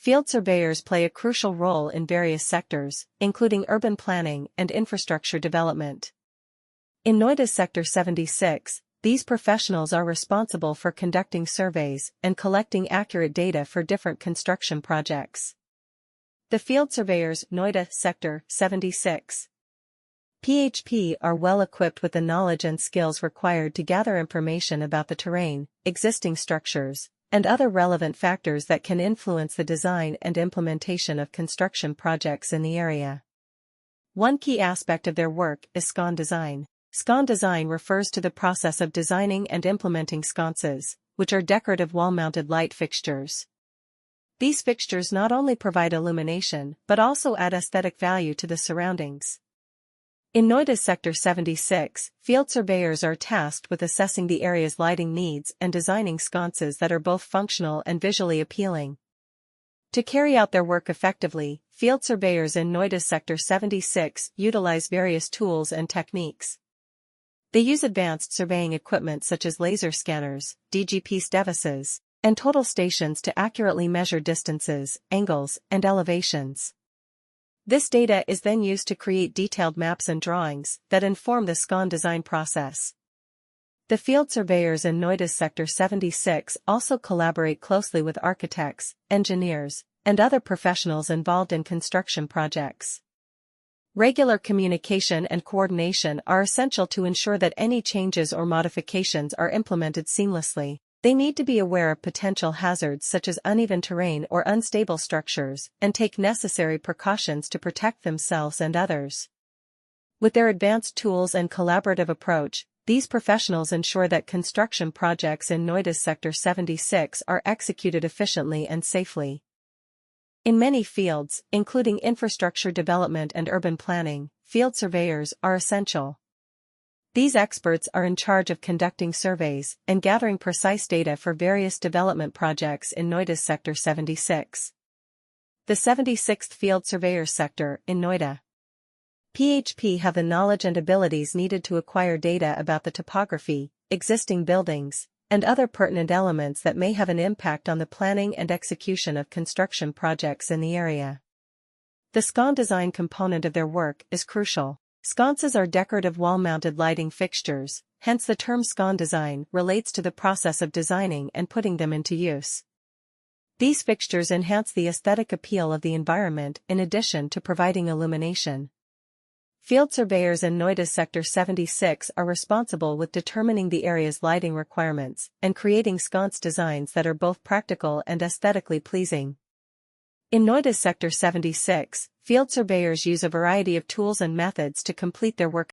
Field surveyors play a crucial role in various sectors, including urban planning and infrastructure development. In Noida Sector 76, these professionals are responsible for conducting surveys and collecting accurate data for different construction projects. The field surveyors, Noida Sector 76. PHP are well equipped with the knowledge and skills required to gather information about the terrain, existing structures, and other relevant factors that can influence the design and implementation of construction projects in the area. One key aspect of their work is Scon design. Scon design refers to the process of designing and implementing sconces, which are decorative wall-mounted light fixtures. These fixtures not only provide illumination but also add aesthetic value to the surroundings. In Noida Sector 76, field surveyors are tasked with assessing the area's lighting needs and designing sconces that are both functional and visually appealing. To carry out their work effectively, field surveyors in Noida Sector 76 utilize various tools and techniques. They use advanced surveying equipment such as laser scanners, DGP devices, and total stations to accurately measure distances, angles, and elevations. This data is then used to create detailed maps and drawings that inform the Scon design process. The field surveyors in Noida Sector 76 also collaborate closely with architects, engineers, and other professionals involved in construction projects. Regular communication and coordination are essential to ensure that any changes or modifications are implemented seamlessly. They need to be aware of potential hazards such as uneven terrain or unstable structures, and take necessary precautions to protect themselves and others. With their advanced tools and collaborative approach, these professionals ensure that construction projects in Noida Sector 76 are executed efficiently and safely. In many fields, including infrastructure development and urban planning, field surveyors are essential. These experts are in charge of conducting surveys and gathering precise data for various development projects in Noida Sector 76. The 76th Field Surveyors Sector in Noida. PHP have the knowledge and abilities needed to acquire data about the topography, existing buildings, and other pertinent elements that may have an impact on the planning and execution of construction projects in the area. The Scon design component of their work is crucial. Sconces are decorative wall-mounted lighting fixtures, hence the term Scon design relates to the process of designing and putting them into use. These fixtures enhance the aesthetic appeal of the environment in addition to providing illumination. Field surveyors in Noida Sector 76 are responsible with determining the area's lighting requirements and creating sconce designs that are both practical and aesthetically pleasing. In Noida Sector 76, field surveyors use a variety of tools and methods to complete their work